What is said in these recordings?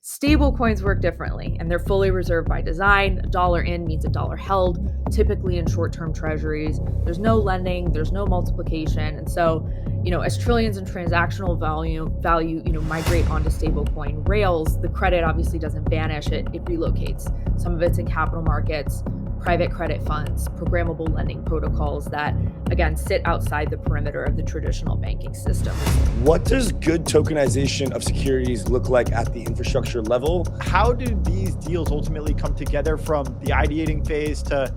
Stablecoins work differently, and they're fully reserved by design. A dollar in means a dollar held, typically in short-term treasuries. There's no lending, there's no multiplication. And so, as trillions in transactional value, migrate onto stablecoin rails, the credit obviously doesn't vanish, it relocates. Some of it's in capital markets, private credit funds, programmable lending protocols that, again, sit outside the perimeter of the traditional banking system. What does good tokenization of securities look like at the infrastructure level? How do these deals ultimately come together from the ideating phase to,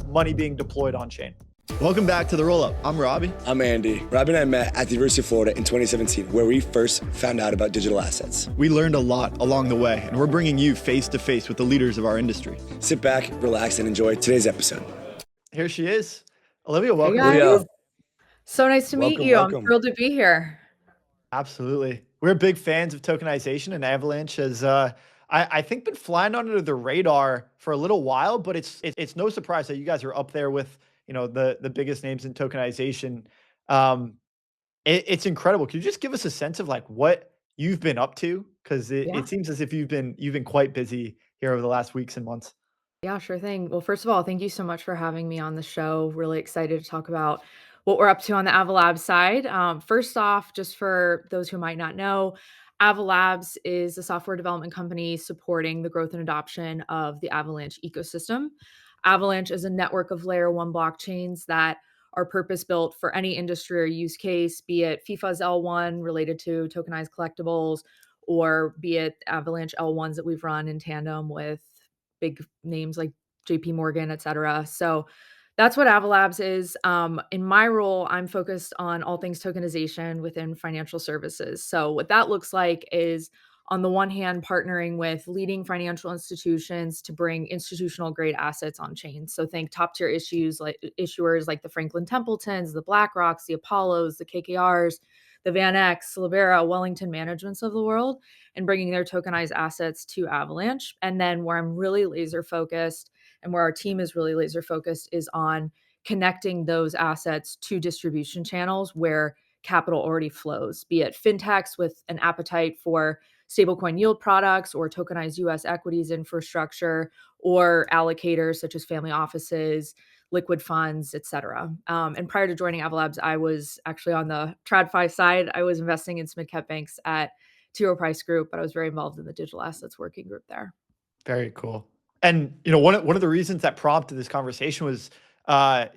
money being deployed on chain? Welcome back to the Rollup. I'm Robbie. I'm Andy. Robbie and I met at the University of Florida in 2017, where we first found out about digital assets. We learned a lot along the way, and we're bringing you face to face with the leaders of our industry. Sit back, relax, and enjoy today's episode. Here she is. Olivia, welcome. Hey guys. Olivia. So nice to meet you. Welcome. I'm thrilled to be here. Absolutely. We're big fans of tokenization, and Avalanche has, I think, been flying under the radar for a little while, but it's no surprise that you guys are up there with the biggest names in tokenization. It's incredible. Can you just give us a sense of like what you've been up to? Because it seems as if you've been quite busy here over the last weeks and months. Yeah, sure thing. Well, first of all, thank you so much for having me on the show. Really excited to talk about what we're up to on the Ava Labs side. First off, just for those who might not know, Ava Labs is a software development company supporting the growth and adoption of the Avalanche ecosystem. Avalanche is a network of layer one blockchains that are purpose-built for any industry or use case, be it FIFA's L1 related to tokenized collectibles, or be it Avalanche L1s that we've run in tandem with big names like JP Morgan, et cetera. So that's what Ava Labs is. In my role, I'm focused on all things tokenization within financial services. So what that looks like is, on the one hand, partnering with leading financial institutions to bring institutional grade assets on chain. So think top tier issuers like the Franklin Templetons, the BlackRocks, the Apollos, the KKRs, the Van Ex, Libera, Wellington Managements of the world, and bringing their tokenized assets to Avalanche. And then where I'm really laser focused and where our team is really laser focused is on connecting those assets to distribution channels where capital already flows, be it fintechs with an appetite for stablecoin yield products or tokenized US equities infrastructure, or allocators such as family offices, liquid funds, et cetera. And prior to joining Ava Labs, I was actually on the TradFi side. I was investing in mid-cap banks at T. Rowe Price Group, but I was very involved in the digital assets working group there. Very cool. And one of the reasons that prompted this conversation was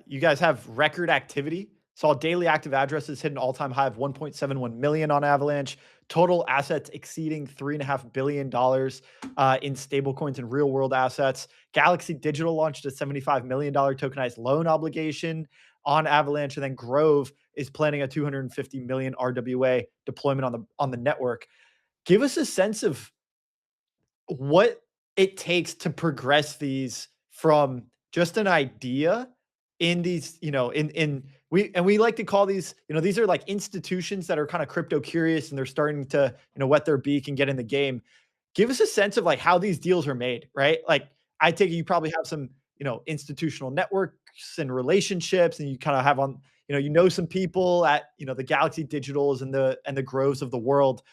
you guys have record activity. Saw daily active addresses hit an all-time high of 1.71 million on Avalanche. Total assets exceeding $3.5 billion in stablecoins and real-world assets. Galaxy Digital launched a $75 million tokenized loan obligation on Avalanche, and then Grove is planning a 250 million RWA deployment on the network. Give us a sense of what it takes to progress these from just an idea in these, we like to call these, these are like institutions that are kind of crypto curious and they're starting to, wet their beak and get in the game. Give us a sense of like how these deals are made, right? Like I take it you probably have some, institutional networks and relationships, and you kind of have on, some people at, the Galaxy Digitals and the Groves of the world.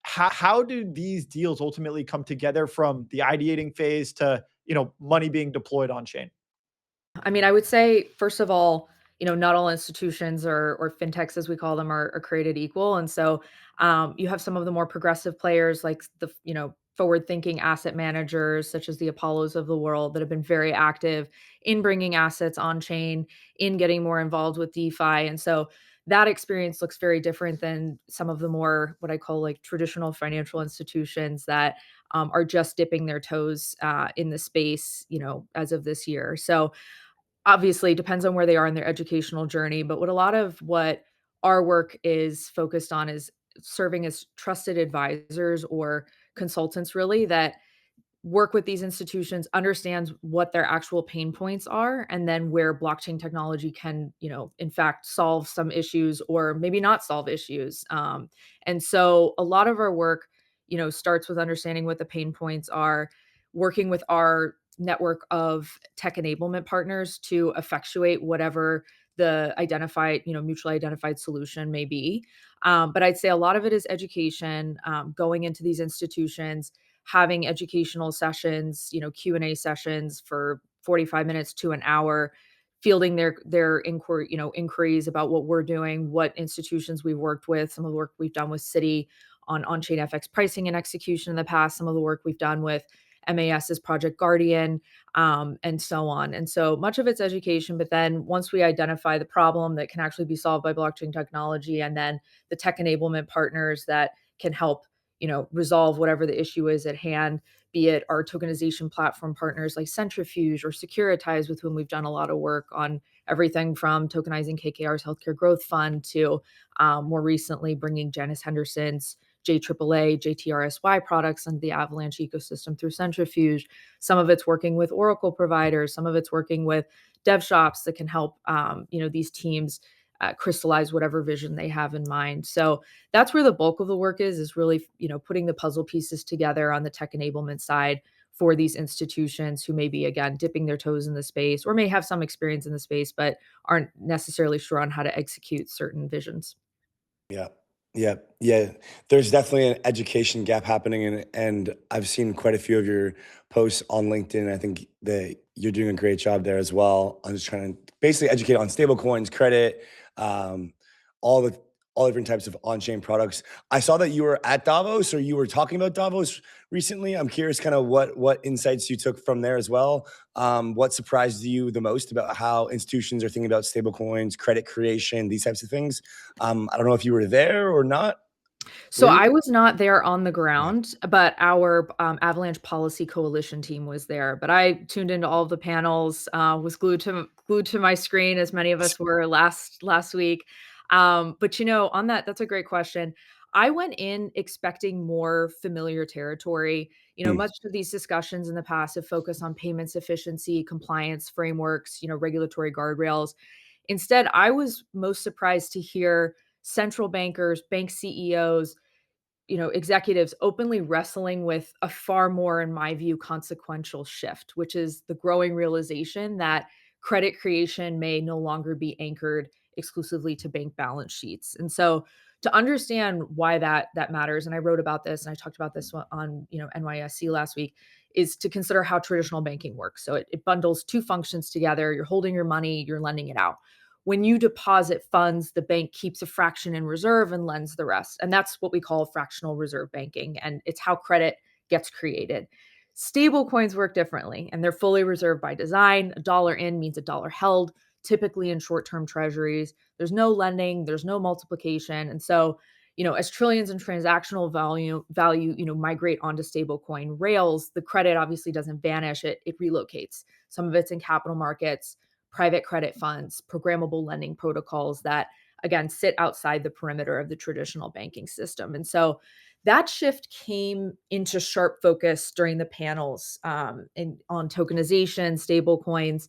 How do these deals ultimately come together from the ideating phase to, money being deployed on chain? I mean, I would say, first of all, not all institutions or fintechs, as we call them, are created equal. And so you have some of the more progressive players like the, forward-thinking asset managers, such as the Apollos of the world, that have been very active in bringing assets on chain, in getting more involved with DeFi. And so that experience looks very different than some of the more, what I call like traditional financial institutions that are just dipping their toes in the space, as of this year. So obviously, it depends on where they are in their educational journey, but what our work is focused on is serving as trusted advisors or consultants, really, that work with these institutions, understands what their actual pain points are, and then where blockchain technology can, in fact, solve some issues or maybe not solve issues. And so a lot of our work, starts with understanding what the pain points are, working with our network of tech enablement partners to effectuate whatever the identified, mutually identified solution may be. But I'd say a lot of it is education, going into these institutions, having educational sessions, Q&A sessions for 45 minutes to an hour, fielding their inquiries about what we're doing, what institutions we've worked with, some of the work we've done with Citi on on-chain FX pricing and execution in the past, some of the work we've done with MAS's Project Guardian, and so on. And so much of it's education, but then once we identify the problem that can actually be solved by blockchain technology, and then the tech enablement partners that can help, resolve whatever the issue is at hand, be it our tokenization platform partners like Centrifuge or Securitize, with whom we've done a lot of work on everything from tokenizing KKR's healthcare growth fund to more recently bringing Janice Henderson's JAAA, JTRSY products into the Avalanche ecosystem through Centrifuge. Some of it's working with Oracle providers, some of it's working with dev shops that can help these teams crystallize whatever vision they have in mind. So that's where the bulk of the work is really, putting the puzzle pieces together on the tech enablement side for these institutions who may be, again, dipping their toes in the space or may have some experience in the space, but aren't necessarily sure on how to execute certain visions. Yeah. Yeah. Yeah. There's definitely an education gap happening, and I've seen quite a few of your posts on LinkedIn. I think that you're doing a great job there as well. I'm just trying to basically educate on stablecoins, credit, um, all the all different types of on-chain products. I saw that you were at Davos, or you were talking about Davos recently. I'm curious kind of what insights you took from there as well. What surprised you the most about how institutions are thinking about stablecoins, credit creation, these types of things? I don't know if you were there or not. So Were you? I was not there on the Yeah. ground, but our Avalanche Policy Coalition team was there. But I tuned into all of the panels, was glued to my screen, as many of us were last week. But on that's a great question. I went in expecting more familiar territory. Mm. Much of these discussions in the past have focused on payments efficiency, compliance frameworks, regulatory guardrails. Instead, I was most surprised to hear central bankers, bank CEOs, executives openly wrestling with a far more, in my view, consequential shift, which is the growing realization that credit creation may no longer be anchored exclusively to bank balance sheets. And so to understand why that matters, and I wrote about this and I talked about this on NYSC last week, is to consider how traditional banking works. So it bundles two functions together. You're holding your money, you're lending it out. When you deposit funds, the bank keeps a fraction in reserve and lends the rest. And that's what we call fractional reserve banking. And it's how credit gets created. Stable coins work differently, and they're fully reserved by design. A dollar in means a dollar held, typically in short-term treasuries. There's no lending, there's no multiplication. And so, as trillions in transactional value, migrate onto stablecoin rails, the credit obviously doesn't vanish, it relocates. Some of it's in capital markets, private credit funds, programmable lending protocols that, again, sit outside the perimeter of the traditional banking system. And so that shift came into sharp focus during the panels on tokenization, stable coins.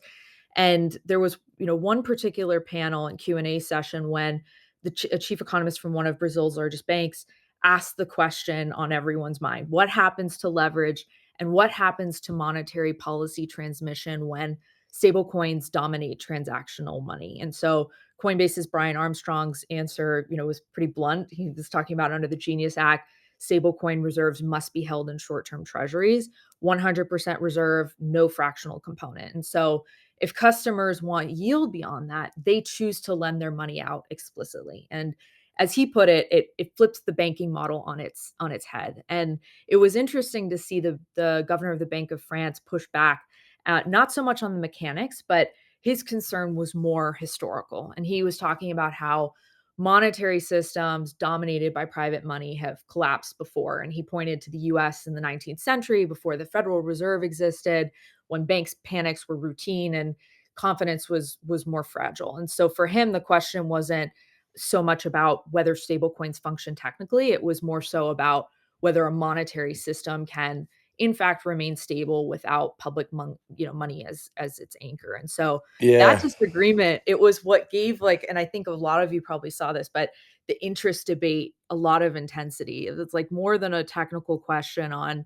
And there was, one particular panel and Q&A session when a chief economist from one of Brazil's largest banks asked the question on everyone's mind: what happens to leverage and what happens to monetary policy transmission when stablecoins dominate transactional money? And so Coinbase's Brian Armstrong's answer, was pretty blunt. He was talking about, under the Genius Act, stablecoin reserves must be held in short-term treasuries, 100% reserve, no fractional component. And so if customers want yield beyond that, they choose to lend their money out explicitly. And as he put it, it flips the banking model on its head. And it was interesting to see the governor of the Bank of France push back, not so much on the mechanics, but his concern was more historical. And he was talking about how monetary systems dominated by private money have collapsed before. And he pointed to the US in the 19th century, before the Federal Reserve existed, when banks' panics were routine and confidence was more fragile. And so for him, the question wasn't so much about whether stablecoins function technically. It was more so about whether a monetary system can in fact remain stable without public money as its anchor. And so that Yeah. disagreement, it was what gave, like, and I think a lot of you probably saw this, but the interest debate a lot of intensity. It's like more than a technical question on,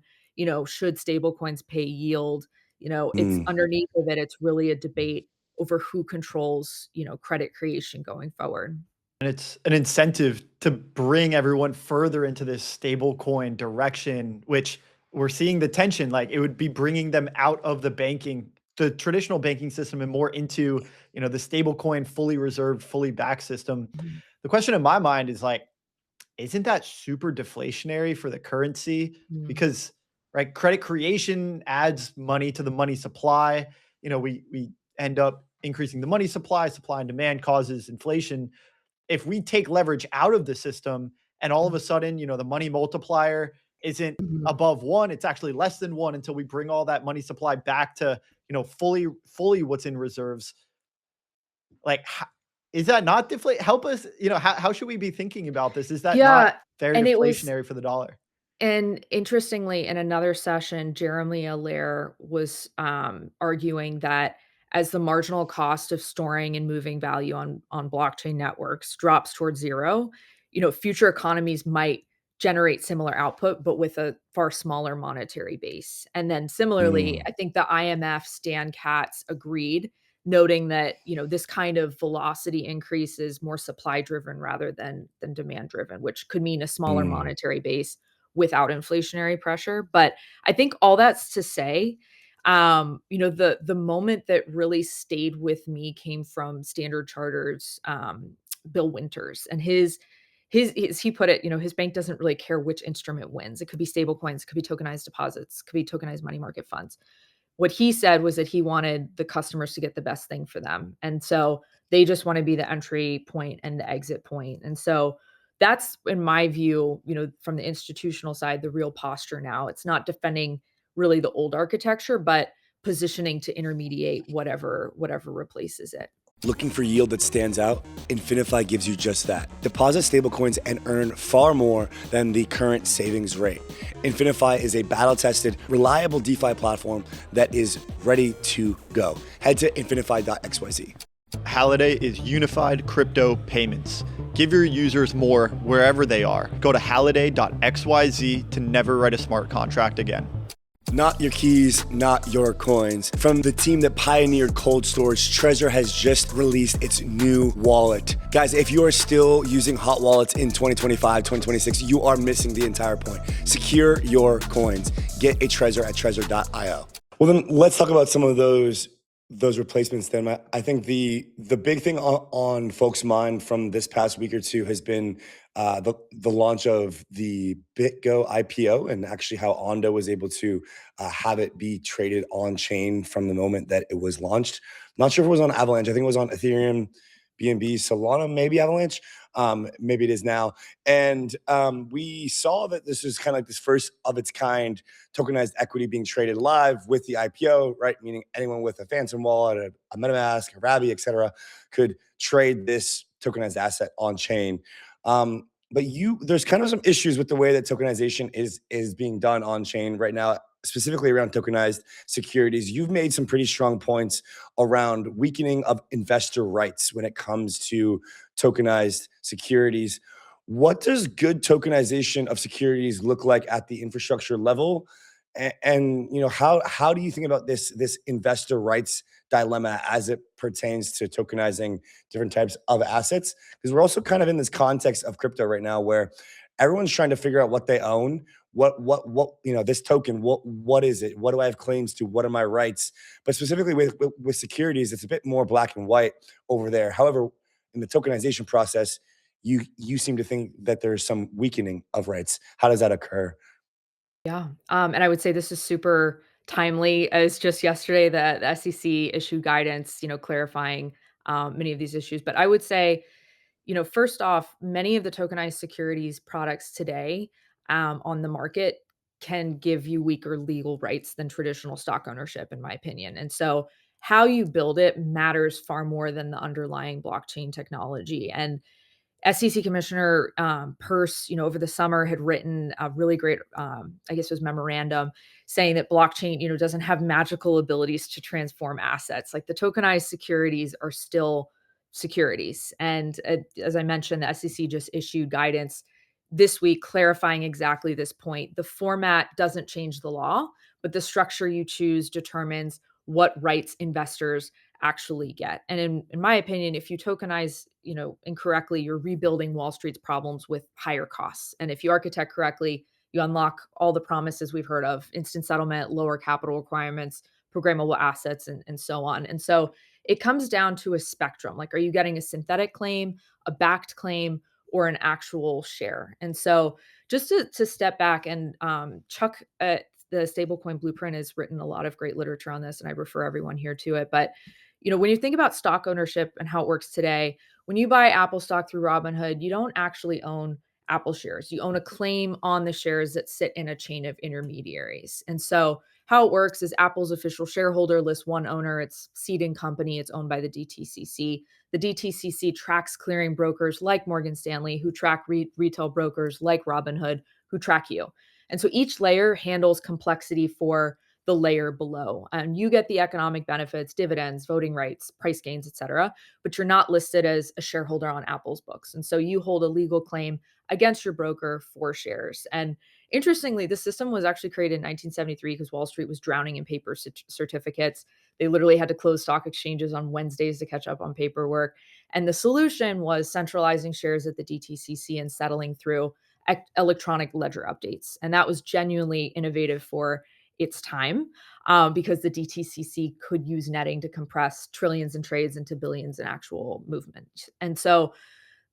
should stablecoins pay yield? It's Mm. underneath of it, it's really a debate over who controls, credit creation going forward. And it's an incentive to bring everyone further into this stable coin direction, which we're seeing the tension. Like it would be bringing them out of the traditional banking system and more into, the stablecoin, fully reserved, fully backed system. Mhm. The question in my mind is like, isn't that super deflationary for the currency? Mm. Because right, credit creation adds money to the money supply. We end up increasing the money supply. Supply and demand causes inflation. If we take leverage out of the system and all of a sudden, the money multiplier isn't Mhm. above one, it's actually less than one until we bring all that money supply back to, fully what's in reserves. Like, is that not deflate? Help us, how should we be thinking about this? Is that not Yeah, very and it was deflationary for the dollar? and interestingly, in another session, Jeremy Allaire was, arguing that as the marginal cost of storing and moving value on blockchain networks drops towards 0, future economies might generate similar output, but with a far smaller monetary base. And then similarly, Mm. I think the IMF Stan Katz agreed, noting that, this kind of velocity increase is more supply driven rather than demand driven, which could mean a smaller Mm. monetary base without inflationary pressure. But I think all that's to say, the moment that really stayed with me came from Standard Chartered's Bill Winters, and his he put it, his bank doesn't really care which instrument wins. It could be stable coins, it could be tokenized deposits, it could be tokenized money market funds. What he said was that he wanted the customers to get the best thing for them. And so they just want to be the entry point and the exit point. And so that's, in my view, from the institutional side, the real posture now. It's not defending really the old architecture, but positioning to intermediate whatever replaces it. Looking for yield that stands out? infiniFi gives you just that. Deposit stablecoins and earn far more than the current savings rate. infiniFi is a battle-tested, reliable DeFi platform that is ready to go. Head to infinifi.xyz. Halliday is unified crypto payments. Give your users more wherever they are. Go to halliday.xyz to never write a smart contract again. Not your keys, not your coins. From the team that pioneered cold storage, Trezor has just released its new wallet. Guys, if you are still using hot wallets in 2025, 2026, you are missing the entire point. Secure your coins. Get a Trezor at trezor.io. Well, then let's talk about some of those replacements then. I think the big thing on folks' mind from this past week or two has been the launch of the BitGo IPO, and actually how Ondo was able to have it be traded on chain from the moment that it was launched. Not sure if it was on Avalanche. I think it was on Ethereum, BNB, Solana, maybe Avalanche. Maybe it is now. And we saw that this was kind of like this first of its kind tokenized equity being traded live with the IPO, right? Meaning anyone with a Phantom wallet, a MetaMask, a Rabby, et cetera, could trade this tokenized asset on chain. But there's kind of some issues with the way that tokenization is being done on chain right now, specifically around tokenized securities. You've made some pretty strong points around weakening of investor rights when it comes to tokenized securities. What does good tokenization of securities look like at the infrastructure level? And how do you think about this investor rights dilemma as it pertains to tokenizing different types of assets? Because we're also kind of in this context of crypto right now where everyone's trying to figure out what they own. This token, what is it? What do I have claims to? What are my rights? But specifically with securities, it's a bit more black and white over there. However, in the tokenization process, you seem to think that there's some weakening of rights. How does that occur? Yeah, and I would say this is super timely, as just yesterday the SEC issued guidance, clarifying many of these issues. But I would say, first off, many of the tokenized securities products today on the market can give you weaker legal rights than traditional stock ownership, in my opinion. And so, how you build it matters far more than the underlying blockchain technology. And SEC Commissioner Peirce, over the summer had written a really great, I guess it was memorandum saying that blockchain, doesn't have magical abilities to transform assets. Like the tokenized securities are still securities. And as I mentioned, the SEC just issued guidance this week clarifying exactly this point. The format doesn't change the law, but the structure you choose determines what rights investors actually get. And in my opinion, if you tokenize, incorrectly, you're rebuilding Wall Street's problems with higher costs. And if you architect correctly, You unlock all the promises we've heard of: instant settlement, lower capital requirements, programmable assets, and so on. And so it comes down to a spectrum. Like, are you getting a synthetic claim, a backed claim, or an actual share? And so just to step back, and Chuck at the Stablecoin Blueprint has written a lot of great literature on this, and I refer everyone here to it. But when you think about stock ownership and how it works today, when you buy Apple stock through Robinhood, you don't actually own Apple shares. You own a claim on the shares that sit in a chain of intermediaries. And so how it works is Apple's official shareholder lists one owner, it's seeding company, it's owned by the DTCC. The DTCC tracks clearing brokers like Morgan Stanley, who track retail brokers like Robinhood, who track you. And so each layer handles complexity for the layer below. And you get the economic benefits, dividends, voting rights, price gains, et cetera, but you're not listed as a shareholder on Apple's books. And so you hold a legal claim against your broker for shares. And interestingly, the system was actually created in 1973 because Wall Street was drowning in paper certificates. They literally had to close stock exchanges on Wednesdays to catch up on paperwork. And the solution was centralizing shares at the DTCC and settling through electronic ledger updates. And that was genuinely innovative for its time, because the DTCC could use netting to compress trillions in trades into billions in actual movement. And so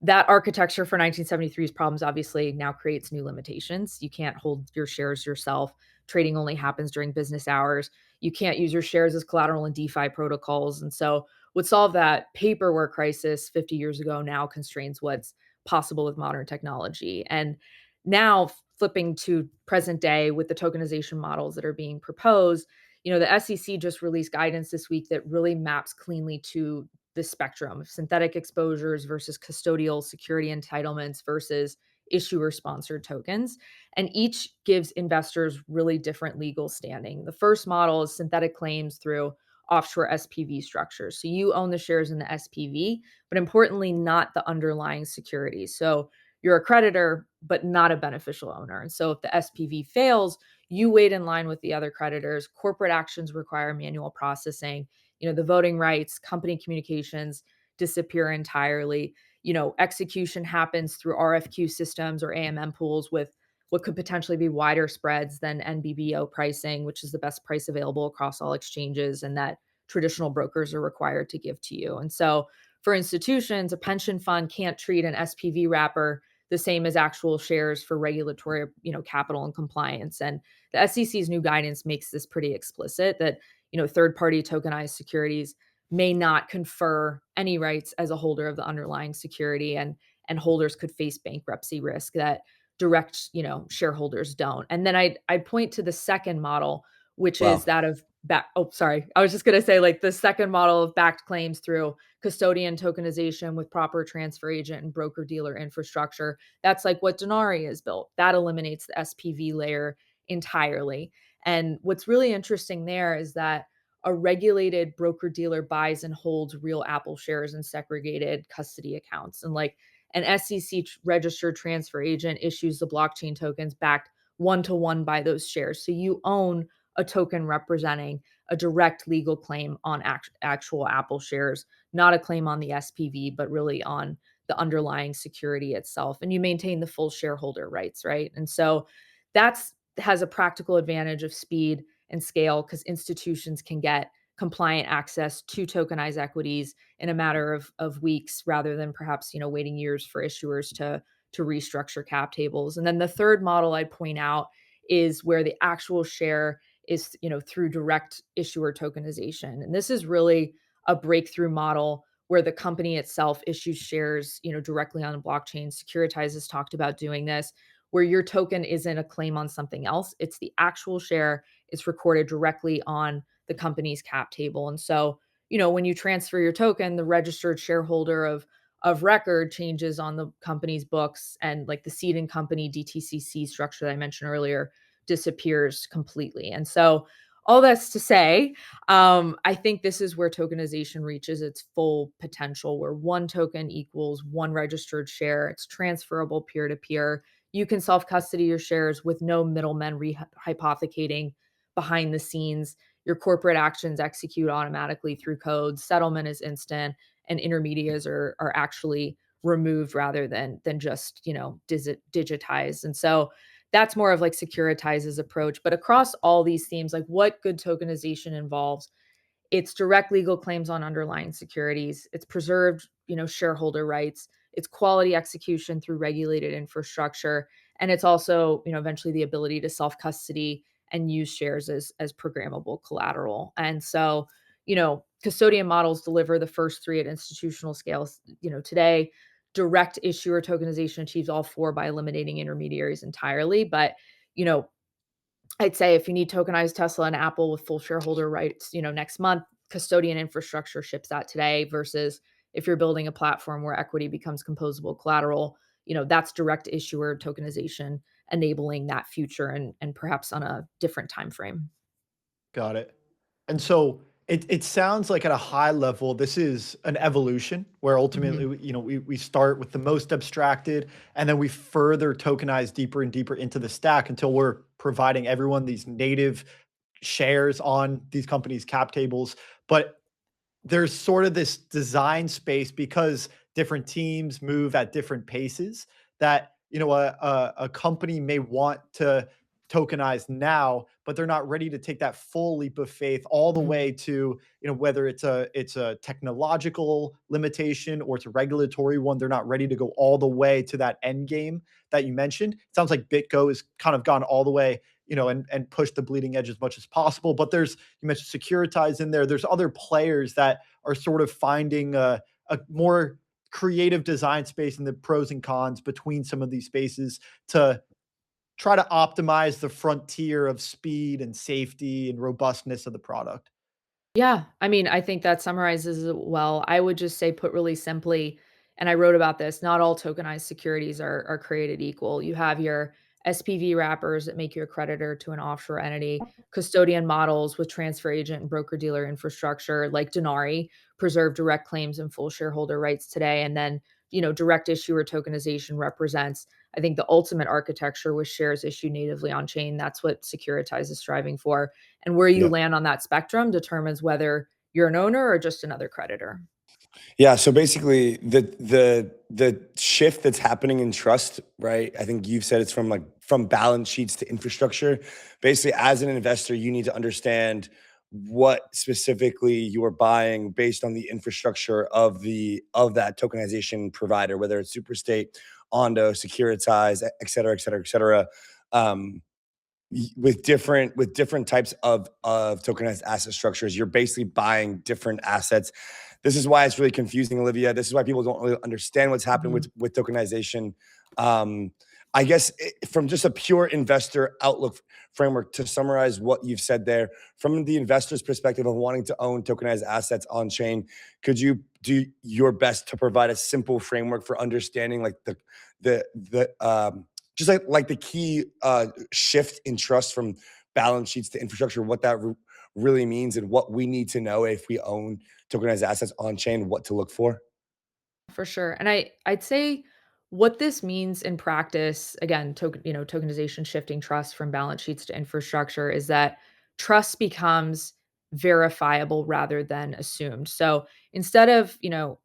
that architecture for 1973's problems obviously now creates new limitations. You can't hold your shares yourself. Trading only happens during business hours. You can't use your shares as collateral in DeFi protocols. And so what solved that paperwork crisis 50 years ago now constrains what's possible with modern technology. And now, flipping to present day with the tokenization models that are being proposed, the SEC just released guidance this week that really maps cleanly to the spectrum of synthetic exposures versus custodial security entitlements versus issuer sponsored tokens. And each gives investors really different legal standing. The first model is synthetic claims through offshore SPV structures. So you own the shares in the SPV, but importantly, not the underlying securities. So you're a creditor, but not a beneficial owner. And so if the SPV fails, you wait in line with the other creditors. Corporate actions require manual processing. The voting rights, company communications disappear entirely. Execution happens through RFQ systems or AMM pools with what could potentially be wider spreads than NBBO pricing, which is the best price available across all exchanges and that traditional brokers are required to give to you. And so for institutions, a pension fund can't treat an SPV wrapper the same as actual shares for regulatory, capital and compliance. And the SEC's new guidance makes this pretty explicit that third-party tokenized securities may not confer any rights as a holder of the underlying security, and holders could face bankruptcy risk that direct, shareholders don't. And then I'd point to the second model, which Wow. is that of sorry. I was just going to say, like, the second model of backed claims through custodian tokenization with proper transfer agent and broker dealer infrastructure. That's like what Denari is built. That eliminates the SPV layer entirely. And what's really interesting there is that a regulated broker dealer buys and holds real Apple shares in segregated custody accounts. And like an SEC registered transfer agent issues the blockchain tokens backed one-to-one by those shares. So you own a token representing a direct legal claim on actual Apple shares, not a claim on the SPV, but really on the underlying security itself. And you maintain the full shareholder rights, right? And so that's has a practical advantage of speed and scale because institutions can get compliant access to tokenized equities in a matter of weeks rather than perhaps waiting years for issuers to restructure cap tables. And then the third model I'd point out is where the actual share is through direct issuer tokenization. And this is really a breakthrough model where the company itself issues shares directly on the blockchain. Securitize has talked about doing this, where your token isn't a claim on something else. It's the actual share. It's recorded directly on the company's cap table. And so, when you transfer your token, the registered shareholder of record changes on the company's books, and like the seeding company DTCC structure that I mentioned earlier disappears completely. And so all that's to say, I think this is where tokenization reaches its full potential, where one token equals one registered share. It's transferable peer to peer. You can self-custody your shares with no middlemen hypothecating behind the scenes. Your corporate actions execute automatically through code. Settlement is instant, and intermediaries are actually removed rather than just digitized. And so that's more of like Securitize's approach. But across all these themes, like what good tokenization involves, it's direct legal claims on underlying securities. It's preserved, shareholder rights. It's quality execution through regulated infrastructure. And it's also, eventually the ability to self-custody and use shares as programmable collateral. And so, custodian models deliver the first three at institutional scales. Today, direct issuer tokenization achieves all four by eliminating intermediaries entirely. But, you know, I'd say if you need tokenized Tesla and Apple with full shareholder rights, next month, custodian infrastructure ships that today versus if you're building a platform where equity becomes composable collateral, that's direct issuer tokenization enabling that future and perhaps on a different time frame. Got it. And so it sounds like at a high level, this is an evolution where ultimately, we start with the most abstracted and then we further tokenize deeper and deeper into the stack until we're providing everyone these native shares on these companies' cap tables. But there's sort of this design space because different teams move at different paces that a company may want to tokenize now, but they're not ready to take that full leap of faith all the way to whether it's a technological limitation or it's a regulatory one. They're not ready to go all the way to that end game that you mentioned. It sounds like BitGo has kind of gone all the way and push the bleeding edge as much as possible. But you mentioned Securitize in there. There's other players that are sort of finding a more creative design space and the pros and cons between some of these spaces to try to optimize the frontier of speed and safety and robustness of the product. Yeah, I mean, I think that summarizes it well. I would just say, put really simply, and I wrote about this, not all tokenized securities are created equal. You have your SPV wrappers that make you a creditor to an offshore entity, custodian models with transfer agent and broker-dealer infrastructure like Denari preserve direct claims and full shareholder rights today. And then, direct issuer tokenization represents, I think, the ultimate architecture with shares issued natively on chain. That's what Securitize is striving for. And where you Yeah. land on that spectrum determines whether you're an owner or just another creditor. Yeah, so basically the shift that's happening in trust, right? I think you've said it's from balance sheets to infrastructure. Basically, as an investor, you need to understand what specifically you are buying based on the infrastructure of that tokenization provider, whether it's Superstate, Ondo, Securitize, et cetera, et cetera, et cetera. With different types of tokenized asset structures, you're basically buying different assets. This is why it's really confusing, Olivia. This is why people don't really understand what's happening with tokenization. I guess from just a pure investor outlook framework, to summarize what you've said there, from the investor's perspective of wanting to own tokenized assets on chain, could you do your best to provide a simple framework for understanding like the just like the key shift in trust from balance sheets to infrastructure, what that really means and what we need to know if we own tokenized assets on chain, what to look for? For sure. And I'd say what this means in practice, again, tokenization shifting trust from balance sheets to infrastructure is that trust becomes verifiable rather than assumed. So instead of,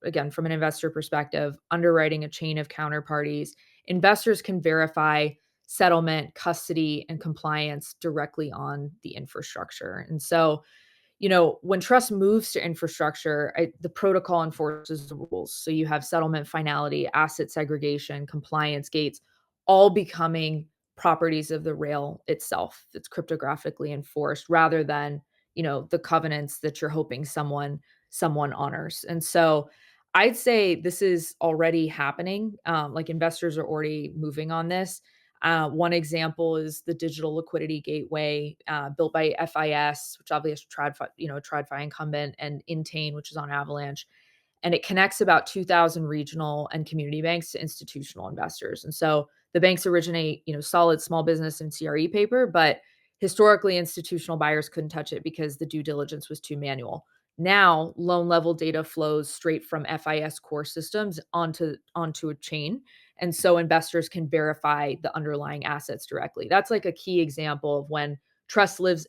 again, from an investor perspective, underwriting a chain of counterparties, investors can verify settlement, custody, and compliance directly on the infrastructure. And so when trust moves to infrastructure, the protocol enforces the rules. So you have settlement finality, asset segregation, compliance gates, all becoming properties of the rail itself. It's cryptographically enforced rather than, the covenants that you're hoping someone honors. And so I'd say this is already happening. Like investors are already moving on this. One example is the digital liquidity gateway built by FIS, which obviously is TradFi incumbent, and Intane, which is on Avalanche. And it connects about 2,000 regional and community banks to institutional investors. And so the banks originate, solid small business and CRE paper, but historically institutional buyers couldn't touch it because the due diligence was too manual. Now, loan level data flows straight from FIS core systems onto a chain, and so investors can verify the underlying assets directly. That's like a key example of when trust lives,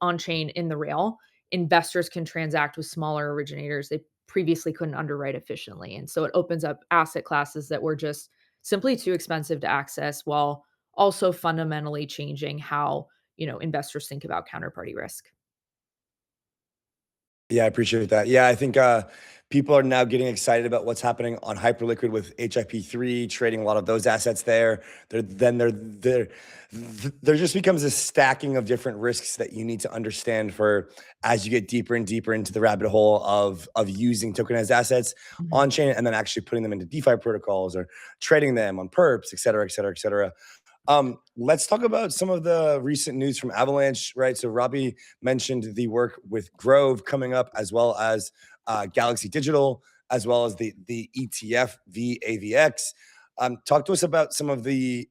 on chain in the rail. Investors can transact with smaller originators they previously couldn't underwrite efficiently. And so it opens up asset classes that were just simply too expensive to access while also fundamentally changing how, investors think about counterparty risk. Yeah, I appreciate that. Yeah, I think people are now getting excited about what's happening on Hyperliquid with HIP3, trading a lot of those assets there. There just becomes a stacking of different risks that you need to understand for as you get deeper and deeper into the rabbit hole of using tokenized assets on chain and then actually putting them into DeFi protocols or trading them on perps, et cetera, et cetera, et cetera. Let's talk about some of the recent news from Avalanche, right? So Robbie mentioned the work with Grove coming up, as well as Galaxy Digital, as well as the ETF VAVX. Talk to us about some of the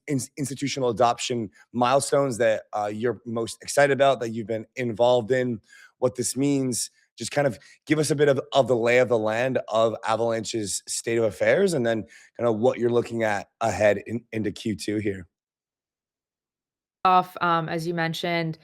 institutional adoption milestones that you're most excited about, that you've been involved in, what this means. Just kind of give us a bit of the lay of the land of Avalanche's state of affairs, and then kind of what you're looking at ahead into Q2 here. As you mentioned,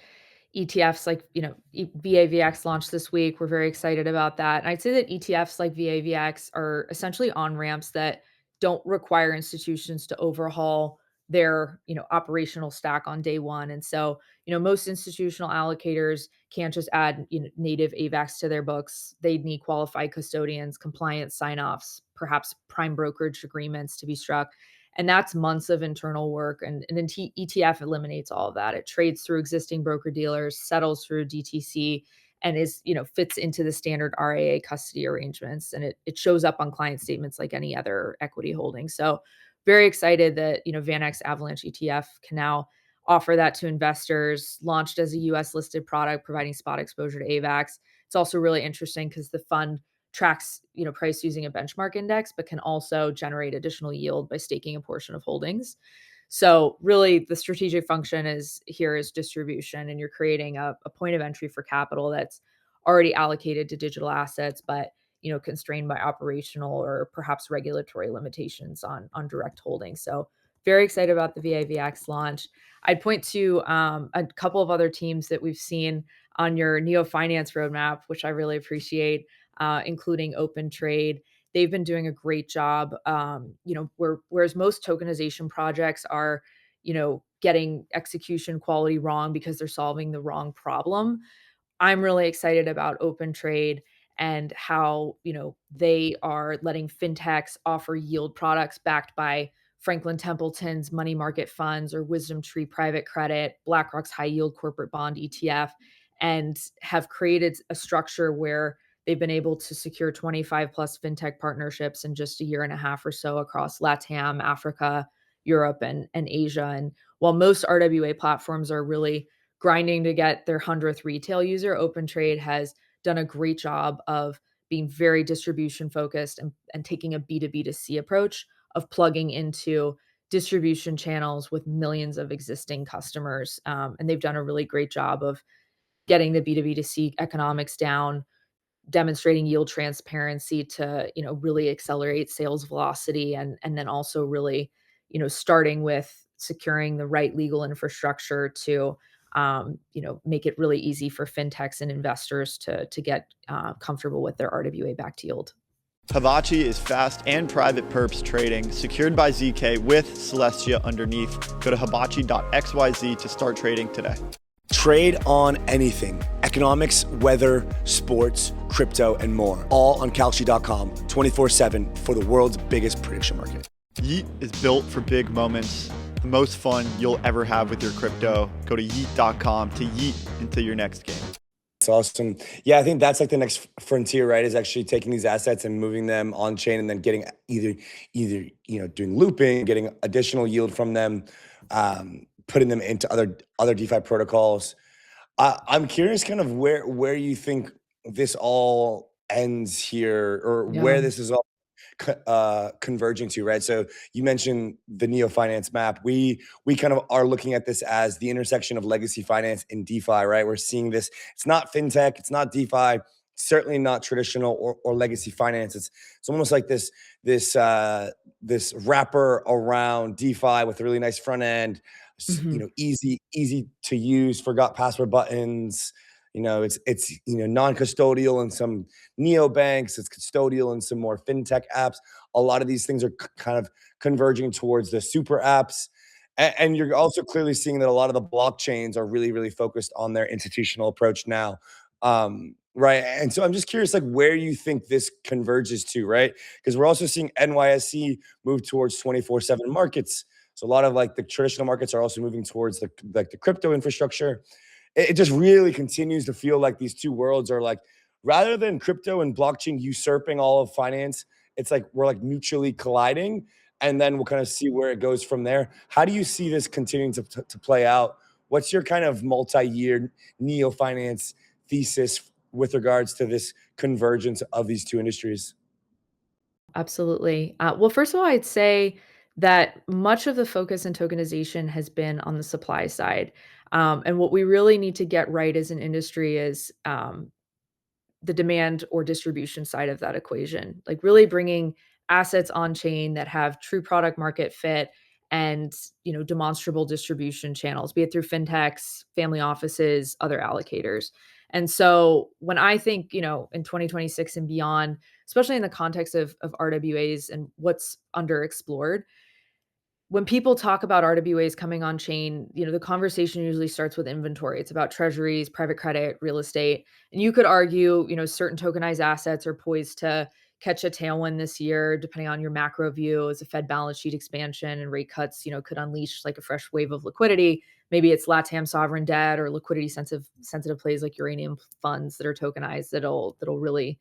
ETFs like, VAVX launched this week. We're very excited about that. And I'd say that ETFs like VAVX are essentially on-ramps that don't require institutions to overhaul their, operational stack on day one. And so, most institutional allocators can't just add, native AVAX to their books. They need qualified custodians, compliance sign-offs, perhaps prime brokerage agreements to be struck. And that's months of internal work. And then ETF eliminates all of that. It trades through existing broker dealers, settles through DTC, and fits into the standard RAA custody arrangements. And it shows up on client statements like any other equity holding. So very excited that, VanEck's Avalanche ETF can now offer that to investors, launched as a US listed product, providing spot exposure to AVAX. It's also really interesting because the fund tracks, price using a benchmark index, but can also generate additional yield by staking a portion of holdings. So really the strategic function is distribution, and you're creating a point of entry for capital that's already allocated to digital assets, but constrained by operational or perhaps regulatory limitations on direct holding. So very excited about the VAVX launch. I'd point to a couple of other teams that we've seen on your Neo Finance roadmap, which I really appreciate, including Open Trade. They've been doing a great job. Whereas most tokenization projects are, getting execution quality wrong because they're solving the wrong problem. I'm really excited about Open Trade and how, they are letting fintechs offer yield products backed by Franklin Templeton's money market funds or Wisdom Tree private credit, BlackRock's high yield corporate bond ETF, and have created a structure where they've been able to secure 25 plus fintech partnerships in just a year and a half or so across LATAM, Africa, Europe, and Asia. And while most RWA platforms are really grinding to get their 100th retail user, Open Trade has done a great job of being very distribution focused and taking a B2B2C approach of plugging into distribution channels with millions of existing customers. And they've done a really great job of getting the B2B2C economics down, demonstrating yield transparency to, really accelerate sales velocity, and then also really, starting with securing the right legal infrastructure to, make it really easy for fintechs and investors to get comfortable with their RWA backed yield. Hibachi is fast and private perps trading, secured by ZK with Celestia underneath. Go to hibachi.xyz to start trading today. Trade on anything: economics, weather, sports, crypto, and more. All on Kalshi.com, 24/7 for the world's biggest prediction market. Yeet is built for big moments. The most fun you'll ever have with your crypto. Go to yeet.com to yeet into your next game. It's awesome. Yeah, I think that's like the next frontier, right? Is actually taking these assets and moving them on chain, and then getting either doing looping, getting additional yield from them, putting them into other DeFi protocols. I'm curious, kind of where you think this all ends here, or where this is all converging to, right? So you mentioned the Neo Finance map. We kind of are looking at this as the intersection of legacy finance and DeFi, right? We're seeing this. It's not fintech, it's not DeFi, certainly not traditional or legacy finance. It's almost like this wrapper around DeFi with a really nice front end. Easy to use, forgot password buttons. It's non-custodial in some neobanks. It's custodial in some more fintech apps. A lot of these things are kind of converging towards the super apps. And you're also clearly seeing that a lot of the blockchains are really, really focused on their institutional approach now. Right. And so I'm just curious, like, where you think this converges to, right? Because we're also seeing NYSE move towards 24/7 markets. So a lot of like the traditional markets are also moving towards the crypto infrastructure. It just really continues to feel like these two worlds are like, rather than crypto and blockchain usurping all of finance, it's like we're like mutually colliding, and then we'll kind of see where it goes from there. How do you see this continuing to play out? What's your kind of multi-year neo-finance thesis with regards to this convergence of these two industries? Absolutely. Well, first of all, I'd say that much of the focus in tokenization has been on the supply side. And what we really need to get right as an industry is the demand or distribution side of that equation, like really bringing assets on chain that have true product market fit and demonstrable distribution channels, be it through fintechs, family offices, other allocators. And so when I think, in 2026 and beyond, especially in the context of RWAs and what's underexplored, when people talk about RWAs coming on chain, the conversation usually starts with inventory. It's about treasuries, private credit, real estate. And you could argue, certain tokenized assets are poised to catch a tailwind this year, depending on your macro view, as a Fed balance sheet expansion and rate cuts, could unleash like a fresh wave of liquidity. Maybe it's LATAM sovereign debt or liquidity sensitive plays like uranium funds that are tokenized that'll really,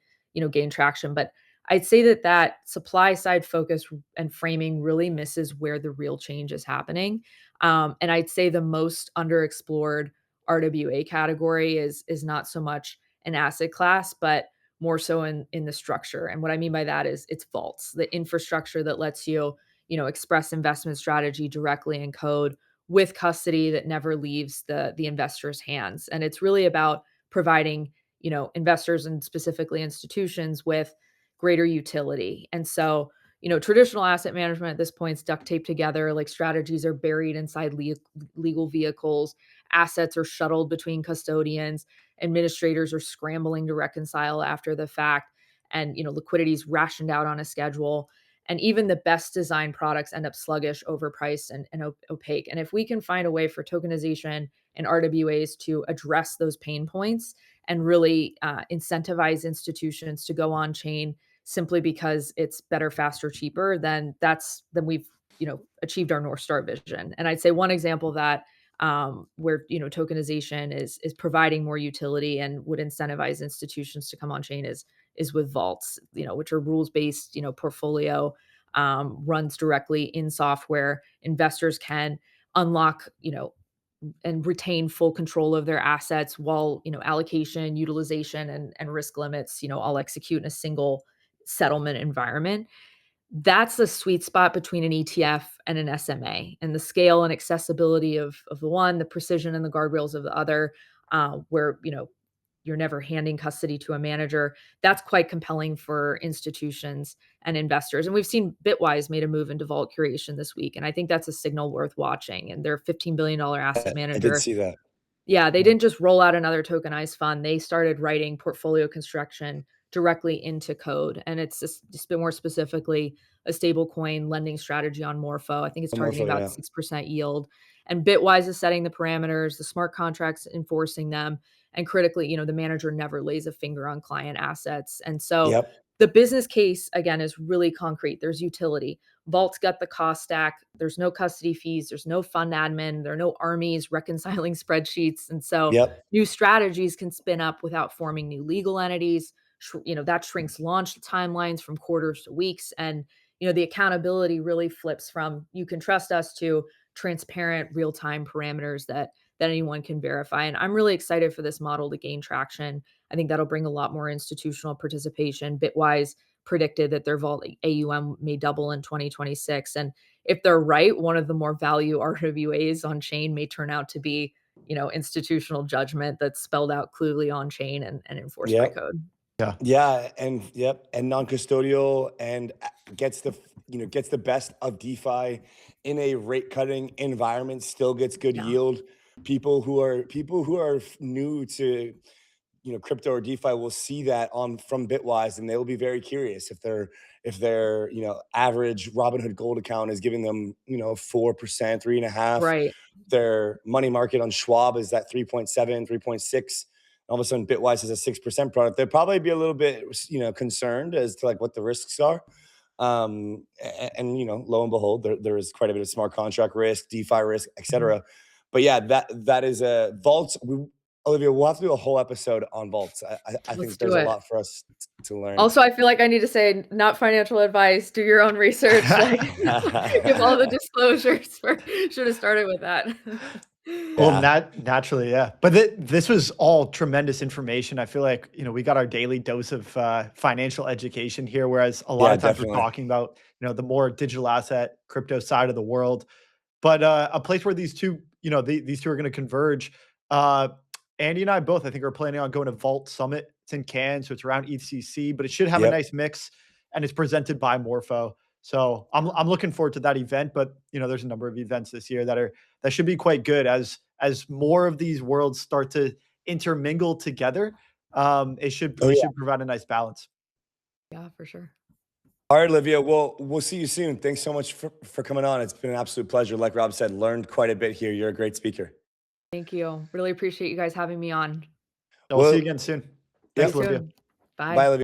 gain traction. But I'd say that supply side focus and framing really misses where the real change is happening. And I'd say the most underexplored RWA category is not so much an asset class, but more so in the structure. And what I mean by that is it's vaults, the infrastructure that lets you, express investment strategy directly in code with custody that never leaves the investor's hands. And it's really about providing, investors and specifically institutions with greater utility. And so, traditional asset management at this point is duct taped together, like strategies are buried inside legal vehicles, assets are shuttled between custodians, administrators are scrambling to reconcile after the fact, and liquidity is rationed out on a schedule. And even the best designed products end up sluggish, overpriced, and opaque. And if we can find a way for tokenization and RWAs to address those pain points and really incentivize institutions to go on chain simply because it's better, faster, cheaper, then we've achieved our North Star vision. And I'd say one example of that, where tokenization is providing more utility and would incentivize institutions to come on chain is with vaults, which are rules based, portfolio, runs directly in software. Investors can unlock, and retain full control of their assets while, allocation, utilization, and risk limits, all execute in a single settlement environment. That's the sweet spot between an ETF and an SMA, and the scale and accessibility of the one, the precision and the guardrails of the other, where, you're never handing custody to a manager. That's quite compelling for institutions and investors. And we've seen Bitwise made a move into vault curation this week, and I think that's a signal worth watching. And they're a $15 billion asset I did manager. see that. Yeah, they didn't just roll out another tokenized fund. They started writing portfolio construction directly into code. And it's just been more specifically a stable coin lending strategy on Morpho. I think it's targeting Morpho, about yeah. 6% yield. And Bitwise is setting the parameters, the smart contracts enforcing them. And critically, the manager never lays a finger on client assets. And so Yep. the business case, again, is really concrete. There's utility. Vault's got the cost stack. There's no custody fees. There's no fund admin. There are no armies reconciling spreadsheets. And so Yep. new strategies can spin up without forming new legal entities. That shrinks launch timelines from quarters to weeks. And, the accountability really flips from you can trust us to transparent real-time parameters that anyone can verify. And I'm really excited for this model to gain traction. I think that'll bring a lot more institutional participation. Bitwise predicted that their vault AUM may double in 2026. And if they're right, one of the more value RWAs on chain may turn out to be, institutional judgment that's spelled out clearly on chain and enforced by Yep. code. Yeah. Yeah, and yep, and non-custodial, and gets the best of DeFi in a rate cutting environment, still gets good Yeah. yield. People who are new to crypto or DeFi will see that from Bitwise, and they will be very curious if their average Robinhood Gold account is giving them 4%, 3.5%. Right. Their money market on Schwab is at 3.7, 3.6. All of a sudden, Bitwise is a 6% product. They'll probably be a little bit concerned as to like what the risks are. And lo and behold, there is quite a bit of smart contract risk, DeFi risk, etc. But yeah, that is a vaults. Olivia, we'll have to do a whole episode on vaults. I think there's a lot for us to learn. Also, I feel like I need to say, not financial advice. Do your own research. Like, give all the disclosures. Should have started with that. Well, naturally, yeah. But this was all tremendous information. I feel like, we got our daily dose of financial education here, whereas a lot of times we're talking about, the more digital asset, crypto side of the world. But a place where these two, these two are going to converge. Andy and I both, I think, are planning on going to Vault Summit. It's in Cannes, so it's around ETC, but it should have a nice mix, and it's presented by Morpho. So I'm looking forward to that event. But there's a number of events this year that should be quite good as more of these worlds start to intermingle together. It should provide a nice balance. Yeah, for sure. All right, Olivia. Well, we'll see you soon. Thanks so much for coming on. It's been an absolute pleasure. Like Rob said, learned quite a bit here. You're a great speaker. Thank you. Really appreciate you guys having me on. We'll see you again soon. Thanks, Olivia. Bye. Bye, Olivia.